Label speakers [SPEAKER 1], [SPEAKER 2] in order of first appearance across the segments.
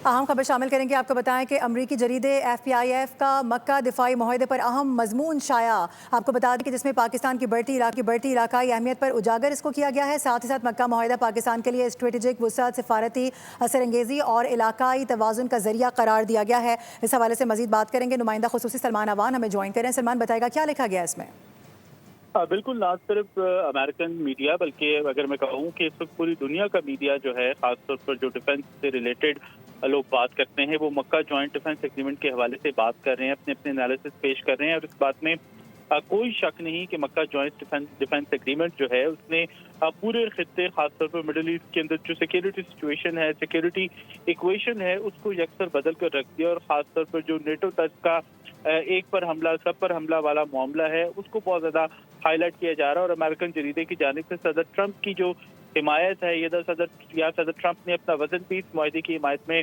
[SPEAKER 1] अहम खबर शामिल करेंगे। आपको बताएं कि अमरीकी जरीदे FPIF का मक्का दिफाई माहदे पर अहम मजमून शाया। आपको बता दें कि जिसमें पाकिस्तान की बढ़ती इलाकाई अहमियत पर उजागर इसको किया गया है। साथ ही साथ मक्का माहदा पाकिस्तान के लिए स्ट्रेटेजिक वसअत, सिफारती असरअंगेज़ी और इलाकाई तवाज़ुन का जरिया करार दिया गया है। इस हवाले से मजीद बात करेंगे। नुमाइंदा खुसूसी सलमान अवान हमें ज्वाइन करें। सलमान, बताएगा क्या लिखा गया इसमें?
[SPEAKER 2] बिल्कुल, ना सिर्फ अमेरिकन मीडिया बल्कि अगर मैं कहूँ कि इस वक्त पूरी दुनिया का मीडिया जो है, खासतौर पर जो डिफेंस से रिलेटेड लोग बात करते हैं, वो मक्का जॉइंट डिफेंस एग्रीमेंट के हवाले से बात कर रहे हैं, अपने अपने एनालिसिस पेश कर रहे हैं। और इस बात में कोई शक नहीं कि मक्का जॉइंट डिफेंस एग्रीमेंट जो है उसने पूरे खित्ते, खासतौर पर मिडिल ईस्ट के अंदर जो सिक्योरिटी सिचुएशन है, सिक्योरिटी इक्वेशन है, उसको यकसर बदल कर रख दिया। और खासतौर पर जो नेटो तक का एक पर हमला सब पर हमला वाला मामला है, उसको बहुत ज्यादा हाईलाइट किया जा रहा है। और अमेरिकन जरीदे की जानिब से सदर ट्रंप की जो हिमायत है, ये सदर ट्रंप ने अपना वजन भी इस माहदे की हिमायत में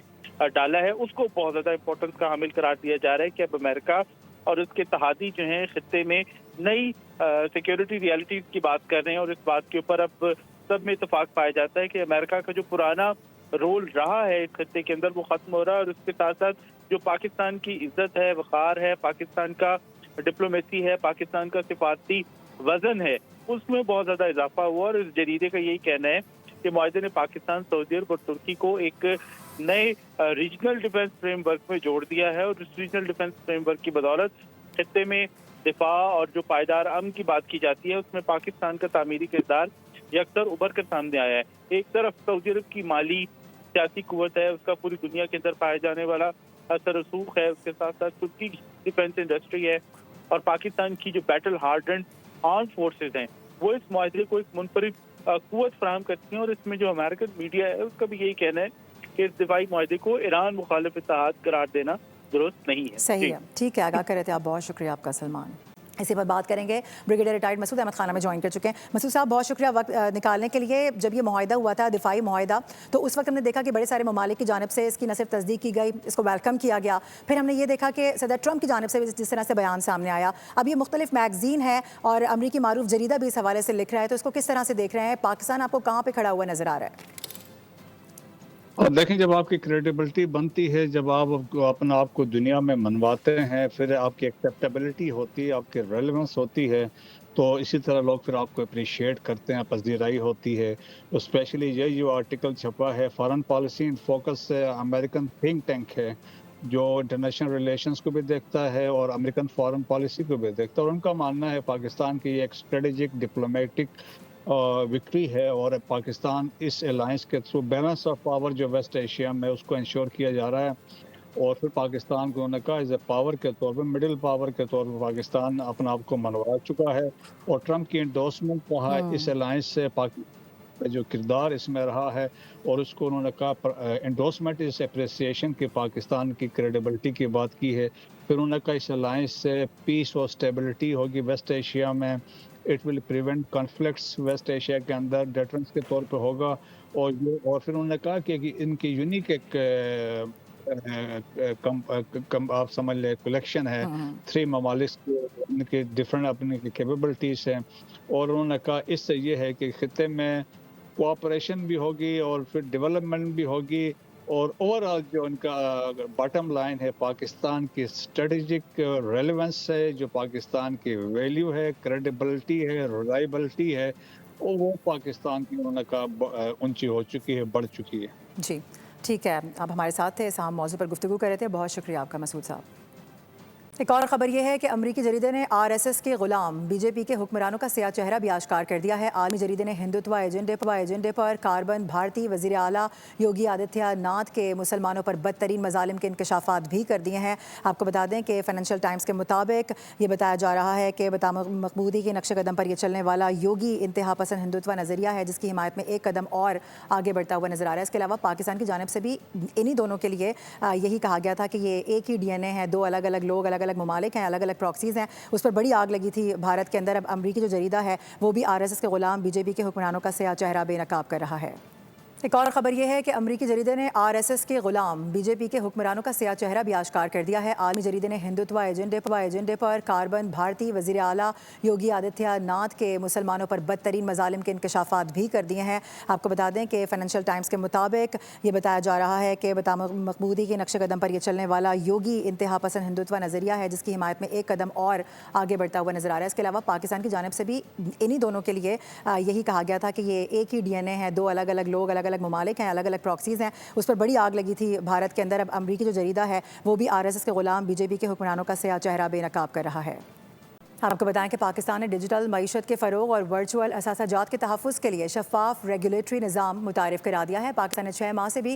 [SPEAKER 2] डाला है, उसको बहुत ज्यादा इंपॉर्टेंस का हामिल करार दिया जा रहा है कि अब अमेरिका और उसके इत्तेहादी जो हैं खित्ते में नई सिक्योरिटी रियलिटीज की बात कर रहे हैं। और इस बात के ऊपर अब सब में इत्तेफाक पाया जाता है कि अमेरिका का जो पुराना रोल रहा है इस खित्ते के अंदर, वो खत्म हो रहा है। और उसके साथ साथ जो पाकिस्तान की इज्जत है, वक़ार है, पाकिस्तान का डिप्लोमेसी है, पाकिस्तान का सिफारती वजन है, उसमें बहुत ज्यादा इजाफा हुआ। और इस जरीदे का यही कहना है कि मुआहिदे ने पाकिस्तान, सऊदी अरब और तुर्की को एक नए रीजनल डिफेंस फ्रेमवर्क में जोड़ दिया है। और इस रीजनल डिफेंस फ्रेमवर्क की बदौलत खित्ते में दिफा और जो पायदार अमन की बात की जाती है, उसमें पाकिस्तान का तामीरी किरदार यकसर उभर कर सामने आया है। एक तरफ सऊदी अरब की माली सियासी कुव्वत है, उसका पूरी दुनिया के अंदर पाया जाने वाला असर रसूख है, उसके साथ साथ तुर्की की डिफेंस इंडस्ट्री है, और पाकिस्तान की जो बैटल हार्डन्ड आर्म फोर्सेज हैं, वो इस माहदे को एक मुनफरिद कुव्वत फराहम करती हैं। और इसमें जो अमेरिकन मीडिया है, उसका भी यही कहना है कि इस दिफाई माहदे को ईरान मुखालिफ इत्तेहाद करार देना दुरुस्त नहीं है।
[SPEAKER 1] सही है, ठीक है, आगाह कर रहे थे आप। बहुत शुक्रिया आपका सलमान। इसी पर बात करेंगे। ब्रिगेडियर रिटायर्ड मसूद अहमद खाना में ज्वाइन कर चुके हैं। मसूद साहब, बहुत शुक्रिया वक्त निकालने के लिए। जब ये माहदा हुआ था, दिफाई माहदा, तो उस वक्त हमने देखा कि बड़े सारे ममालिक की जानिब से इसकी न सिर्फ तस्दीक की गई, इसको वेलकम किया गया। फिर हमने ये देखा कि सदर ट्रंप की जानिब से जिस तरह से बयान सामने आया। अब ये मुख्तलिफ मैगजीन है और अमरीकी मारूफ जरीदा भी इस हवाले से लिख रहा है, तो इसको किस तरह से देख रहे हैं? पाकिस्तान आपको कहाँ पर खड़ा हुआ नजर आ रहा है?
[SPEAKER 3] और देखें, जब आपकी क्रेडिबिलिटी बनती है, जब आप अपना आप को दुनिया में मनवाते हैं, फिर आपकी एक्सेप्टेबिलिटी होती है, आपकी रेलेवेंस होती है, तो इसी तरह लोग फिर आपको अप्रिशिएट करते हैं, पसीराई होती है। तो स्पेशली ये जो आर्टिकल छपा है, फॉरेन पॉलिसी इन फोकस से अमेरिकन थिंक टैंक है, जो इंटरनेशनल रिलेशंस को भी देखता है और अमेरिकन फॉरेन पॉलिसी को भी देखता है। और उनका मानना है पाकिस्तान की एक स्ट्रेटेजिक डिप्लोमेटिक विक्ट्री है, और पाकिस्तान इस अलायंस के थ्रू बैलेंस ऑफ पावर जो वेस्ट एशिया में, उसको इंश्योर किया जा रहा है। और फिर पाकिस्तान को उन्होंने कहा एज ए पावर के तौर पर, मिडिल पावर के तौर पर पाकिस्तान अपने आप को मनवा चुका है। और ट्रंप की इंडोर्समेंट कहा इस अलायंस से पाकिस्तान जो किरदार इसमें रहा है, और उसको उन्होंने कहा इंडोर्समेंट इस अप्रिसिएशन की पाकिस्तान की क्रेडिबिलिटी की बात की है। फिर उन्होंने कहा इस अलायंस से पीस और स्टेबिलिटी होगी वेस्ट एशिया में, it will prevent conflicts West Asia के अंदर, डेटरेंस के तौर पे होगा। और फिर उन्होंने कहा कि इनकी यूनिक एक आप समझ ले कलेक्शन है, 3 ममालिक इनके डिफरेंट अपनी कैपेबिलिटीज हैं। और उन्होंने कहा इससे ये है कि खित्ते में कोऑपरेशन भी होगी और फिर डेवलपमेंट भी होगी। और ओवरऑल जो उनका बॉटम लाइन है, पाकिस्तान की स्ट्रेटेजिक रेलेवेंस है, जो पाकिस्तान की वैल्यू है, क्रेडिबिलिटी है, रिलायबिलिटी है, और वो पाकिस्तान की उन्होंने कहा ऊंची हो चुकी है, बढ़ चुकी है।
[SPEAKER 1] जी, ठीक है। आप हमारे साथ थे, इस अहम मौजू पर गुफ्तगू कर रहे थे। बहुत शुक्रिया आपका मसूद साहब। एक और ख़बर यह है कि अमरीकी जरीदे ने RSS के ग़ुलाम BJP के हुक्मरानों का सिया चेहरा भी आश्कार कर दिया है। आलमी जरीदे ने हिंदुत्व एजेंडे पर कार्बन भारतीय वज़ीर आला योगी आदित्यनाथ के मुसलमानों पर बदतरीन मज़ालिम के इंकशाफात भी कर दिए हैं। आपको बता दें कि फाइनेंशियल टाइम्स के मुताबिक ये बताया जा रहा है कि मकबूदी के नक्शे कदम पर यह चलने वाला योगी इंतहा पसंद हिंदुत्व नज़रिया है, जिसकी हिमायत में एक कदम और आगे बढ़ता हुआ नजर आ रहा है। इसके अलावा पाकिस्तान की जानिब से भी इन्हीं दोनों के लिए यही कहा गया था कि ये एक ही DNA है, 2 अलग अलग लोग, अलग अलग ममालिक हैं, अलग अलग प्रॉक्सीज़ हैं। उस पर बड़ी आग लगी थी भारत के अंदर। अब अमरीकी जो जरीदा है वो भी RSS के ग़ुलाम BJP के हुक्मरानों का सिया चेहरा बेनकाब कर रहा है। ایک اور خبر یہ ہے کہ امریکی جریدے نے RSS کے غلام بی جے پی کے حکمرانوں کا سیاہ چہرہ بھی آشکار کر دیا ہے۔ عالمی جریدے نے ہندوتوا ایجنڈے پر کاربن بھارتی وزیر اعلیٰ یوگی آدتیہ ناتھ کے مسلمانوں پر بدترین مظالم کے انکشافات بھی کر دیے ہیں۔ آپ کو بتا دیں کہ فائنینشیل ٹائمز کے مطابق یہ بتایا جا رہا ہے کہ مقبوضی کے نقش قدم پر یہ چلنے والا یوگی انتہا پسند ہندوتوا نظریہ ہے، جس کی حمایت میں ایک قدم اور آگے بڑھتا ہوا نظر آ رہا ہے۔ اس کے علاوہ پاکستان کی جانب سے بھی انہی دونوں کے لیے یہی کہا گیا تھا کہ یہ ایک ہی DNA ہے، دو الگ الگ لوگ، الگ الگ ممالک ہیں، الگ الگ پراکسیز ہیں۔ اس پر بڑی آگ لگی تھی بھارت کے اندر۔ اب امریکی جو جریدہ ہے وہ بھی RSS کے غلام BJP کے حکمرانوں کا سیاہ چہرہ بے نقاب کر رہا ہے۔ آپ کو بتائیں کہ پاکستان نے ڈیجیٹل معیشت کے فروغ اور ورچوئل اثاثہ جات کے تحفظ کے لیے شفاف ریگولیٹری نظام متعارف کرا دیا ہے۔ پاکستان نے 6 ماہ سے بھی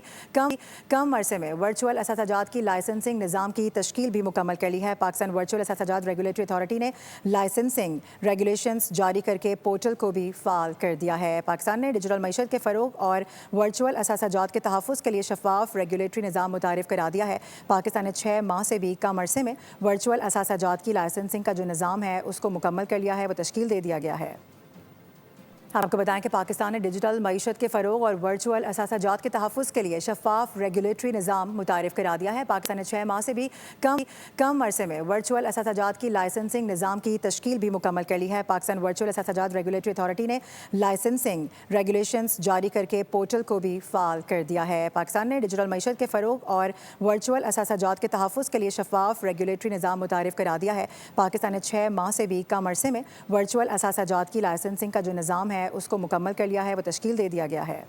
[SPEAKER 1] کم عرصے میں ورچوئل اثاثہ جات کی لائسنسنگ نظام کی تشکیل بھی مکمل کر لی ہے۔ پاکستان ورچوئل اثاثہ جات ریگولیٹری اتھارٹی نے لائسنسنگ ریگولیشنز جاری کر کے پورٹل کو بھی فعال کر دیا ہے۔ پاکستان نے ڈیجیٹل معیشت کے فروغ اور ورچوئل اثاثہ جات کے تحفظ کے لیے شفاف ریگولیٹری نظام متعارف کرا دیا ہے۔ پاکستان نے 6 ماہ سے بھی کم عرصے میں ورچوئل اثاثہ جات کی لائسنسنگ کا جو نظام ہے اس کو مکمل کر لیا ہے، وہ تشکیل دے دیا گیا ہے۔ آپ کو بتائیں کہ پاکستان نے ڈیجیٹل معیشت کے فروغ اور ورچوئل اثاثہ جات کے تحفظ کے لیے شفاف ریگولیٹری نظام متعارف کرا دیا ہے۔ پاکستان نے 6 ماہ سے بھی کم عرصے میں ورچوئل اثاثہ جات کی لائسنسنگ نظام کی تشکیل بھی مکمل کر لی ہے۔ پاکستان ورچوئل اثاثہ جات ریگولیٹری اتھارٹی نے لائسنسنگ ریگولیشنز جاری کر کے پورٹل کو بھی فعال کر دیا ہے۔ پاکستان نے ڈیجیٹل معیشت کے فروغ اور ورچوئل اثاثہ جات کے تحفظ کے لیے شفاف ریگولیٹری نظام متعارف کرا دیا ہے۔ پاکستان نے 6 ماہ سے بھی کم عرصے میں ورچوئل اثاثہ جات کی لائسنسنگ کا جو نظام ہے اس کو مکمل کر لیا ہے، وہ تشکیل دے دیا گیا ہے۔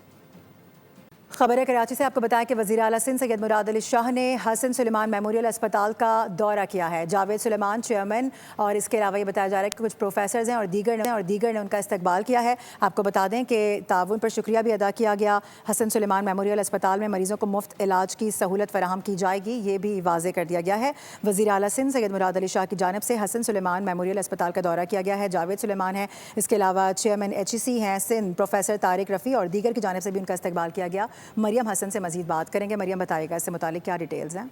[SPEAKER 1] خبر ہے کراچی سے، آپ کو بتائیں کہ وزیر اعلیٰ سندھ سید مراد علی شاہ نے حسن سلیمان میموریل اسپتال کا دورہ کیا ہے۔ جاوید سلیمان چیئرمین اور اس کے علاوہ یہ بتایا جا رہا ہے کہ کچھ پروفیسرز ہیں اور دیگر نے ان کا استقبال کیا ہے۔ آپ کو بتا دیں کہ تعاون پر شکریہ بھی ادا کیا گیا۔ حسن سلیمان میموریل اسپتال میں مریضوں کو مفت علاج کی سہولت فراہم کی جائے گی، یہ بھی واضح کر دیا گیا ہے۔ وزیر اعلیٰ سندھ سید مراد علی شاہ کی جانب سے حسن سلیمان میموریل اسپتال کا دورہ کیا گیا ہے۔ جاوید سلیمان ہیں، اس کے علاوہ چیئرمین HEC ہیں سندھ پروفیسر طارق رفیع اور دیگر کی جانب سے بھی ان کا استقبال کیا گیا۔ مریم حسن سے مزید بات کریں گے۔ مریم بتائے گا اس سے متعلق کیا ڈیٹیلز ہیں؟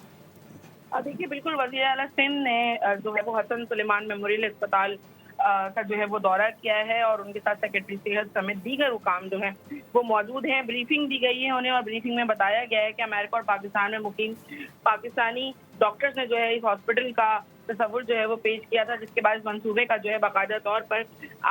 [SPEAKER 4] دیکھیے بالکل وزیر اعلیٰ سندھ نے جو ہے وہ حسن سلیمان میموریل اسپتال کا جو ہے وہ دورہ کیا ہے اور ان کے ساتھ سیکرٹری صحت سمیت دیگر حکام جو ہیں وہ موجود ہیں۔ بریفنگ دی گئی ہے انہیں اور بریفنگ میں بتایا گیا ہے کہ امریکہ اور پاکستان میں مقیم پاکستانی ڈاکٹرز نے جو ہے اس ہاسپٹل کا تصور جو ہے وہ پیش کیا تھا، جس کے بعد منصوبے کا جو ہے باقاعدہ طور پر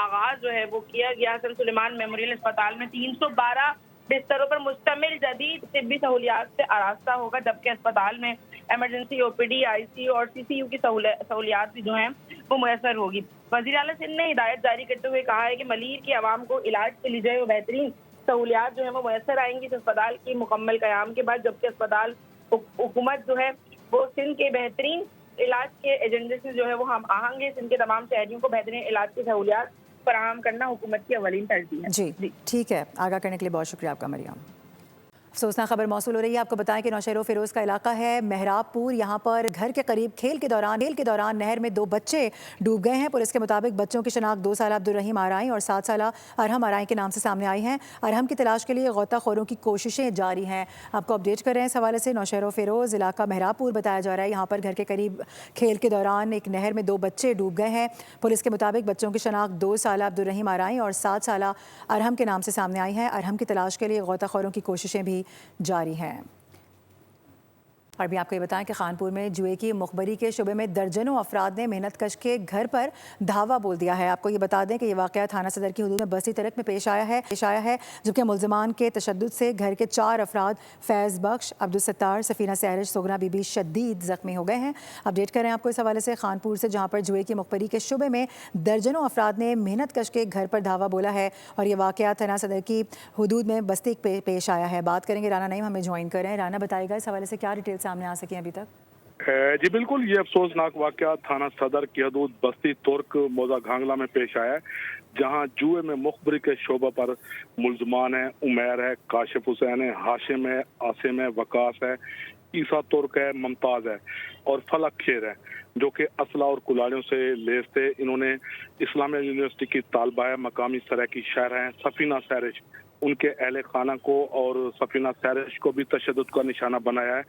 [SPEAKER 4] آغاز جو ہے وہ کیا گیا۔ حسن سلیمان میموریل اسپتال میں 312 بستروں پر مشتمل جدید طبی سہولیات سے آراستہ ہوگا، جبکہ اسپتال میں ایمرجنسی OPD ICU اور CCU کی سہولیات بھی جو ہیں وہ میسر ہوگی۔ وزیر اعلیٰ سندھ نے ہدایت جاری کرتے ہوئے کہا ہے کہ ملیر کی عوام کو علاج کے لیے جو ہے وہ بہترین سہولیات جو ہیں وہ میسر آئیں گی اس اسپتال کی مکمل قیام کے بعد، جبکہ اسپتال حکومت جو ہے وہ سندھ کے بہترین علاج کے ایجنڈے سے جو ہے وہ ہم آہنگ ہے۔ سندھ کے تمام شہریوں کو بہترین علاج کی سہولیات فراہم کرنا حکومت کی اولین ترجیح ہے۔
[SPEAKER 1] جی ٹھیک ہے، آگاہ کرنے کے لیے بہت شکریہ آپ کا مریم۔ افسوسناک خبر موصول ہو رہی ہے، آپ کو بتائیں کہ نوشہر و فیروز کا علاقہ ہے مہراب پور، یہاں پر گھر کے قریب کھیل کے دوران نہر میں 2 بچے ڈوب گئے ہیں۔ پولیس کے مطابق بچوں کی شناخت 2 سالہ عبدالرحیم آرائیں اور 7 سالہ ارحم آرائیں کے نام سے سامنے آئی ہیں۔ ارحم کی تلاش کے لیے غوطہ خوروں کی کوششیں جاری ہیں۔ آپ کو اپڈیٹ کر رہے ہیں اس حوالے سے۔ نوشہر و فیروز علاقہ مہراب پور بتایا جا رہا ہے، یہاں پر گھر کے قریب کھیل کے دوران ایک نہر میں 2 بچے ڈوب گئے ہیں۔ پولیس کے مطابق بچوں کی شناخت 2 سالہ عبدالرحیم آرائیں اور 7 سالہ ارحم کے نام سے سامنے آئی ہیں۔ ارحم کی تلاش کے لیے غوطہ خوروں کی کوششیں بھی جاری ہیں۔ اور بھی آپ کو یہ بتائیں کہ خانپور میں جوئے کی مخبری کے شعبے میں درجنوں افراد نے محنت کش کے گھر پر دھاوا بول دیا ہے۔ آپ کو یہ بتا دیں کہ یہ واقعہ تھانہ صدر کی حدود میں بستی ترک میں پیش آیا ہے، جبکہ ملزمان کے تشدد سے گھر کے 4 افراد فیض بخش، عبدالستار، سفینہ سہرش، سگنا بی بی شدید زخمی ہو گئے ہیں۔ اپڈیٹ کریں آپ کو اس حوالے سے خانپور سے، جہاں پر جوئے کی مخبری کے شعبے میں درجنوں افراد نے محنت کش کے گھر پر دھاوا بولا ہے اور یہ واقعہ تھانہ صدر کی حدود میں بستی پیش آیا ہے۔ بات کریں گے رانا نعیم ہمیں جوائن کر رہے ہیں۔ رانا بتائے گا اس حوالے سے کیا ڈیٹیل سامنے آ سکیں ابھی تک؟
[SPEAKER 5] جی بالکل، یہ افسوسناک واقعہ تھانہ صدر کی حدود بستی ترک موزہ گھانگلا میں پیش آیا ہے، جہاں جوئے میں مخبری کے شعبہ پر ملزمان ہیں عمیر ہے، کاشف حسین ہے، ہاشم ہے، عاصم ہے، وقاص ہے، عیسیٰ ترک ہے، ممتاز ہے اور فلک کھیر ہے، جو کہ اسلحہ اور کلاڑیوں سے لیس تھے۔ انہوں نے اسلامیہ یونیورسٹی کی طالبہ ہے، مقامی سرائکی شہر ہیں سفینہ سہرش، ان کے اہل خانہ کو اور سفینہ سہرش کو بھی تشدد کا نشانہ بنایا ہے۔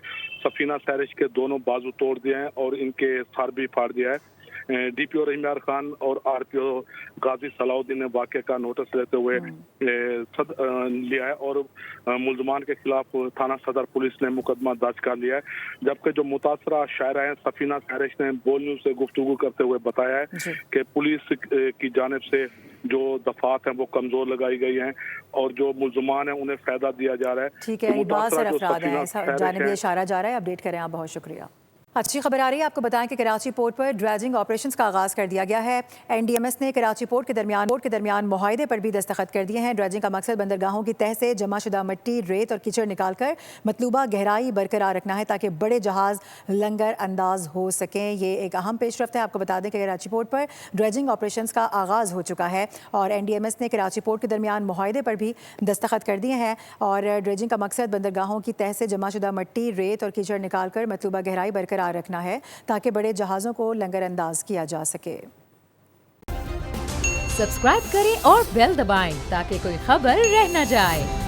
[SPEAKER 5] سفینہ سہرش کے دونوں بازو توڑ دیے ہیں اور ان کے سر بھی پھاڑ دیا ہے۔ DPO रहीम खान और RPO गाजी सलाउद्दीन ने वाक़े का नोटिस लेते हुए लिया है और मुल्ज़मान के खिलाफ थाना सदर पुलिस ने मुकदमा दर्ज कर लिया है। जबकि जो मुतासरा शायरा हैं सफीना सैरिश ने बोल न्यूज़ से गुफ्तगू करते हुए बताया है कि पुलिस की जानिब से जो दफात हैं वो कमजोर लगाई गई हैं और जो मुल्ज़मान हैं उन्हें फायदा दिया जा रहा है।
[SPEAKER 1] ठीक है, बहुत सारे अफराद हैं, जानिब ये इशारा जा रहा है। अपडेट करें आप, बहुत शुक्रिया। अच्छी खबर आ रही है, आपको बताएं कि कराची पोर्ट पर ड्रेजिंग ऑपरेशंस का आगाज़ कर दिया गया है। NDMS ने कराची पोर्ट के दरमियान मुआहदे पर भी दस्तखत कर दिए हैं। ड्रेजिंग का मकसद बंदरगाहों की तह से जमा शुदा मिट्टी, रेत और कीचड़ निकालकर मतलूबा गहराई बरकरार रखना है ताकि बड़े जहाज़ लंगर अंदाज हो सकें। ये एक अहम पेशरफ्त है। आपको बता दें कि कराची पोर्ट पर ड्रेजिंग ऑपरेशंस का आगाज़ हो चुका है और NDMS ने कराची पोर्ट के दरमियान मुआहदे पर भी दस्तखत कर दिए हैं और ड्रेजिंग का मकसद बंदरगाहों की तह से जमा शुदा मिट्टी, रेत और कीचड़ निकालकर मतलूबा गहराई बरकरार रखना है ताकि बड़े जहाज़ों को लंगर अंदाज किया जा सके।
[SPEAKER 6] सब्सक्राइब करें और बेल दबाएं ताकि कोई खबर रह न जाए।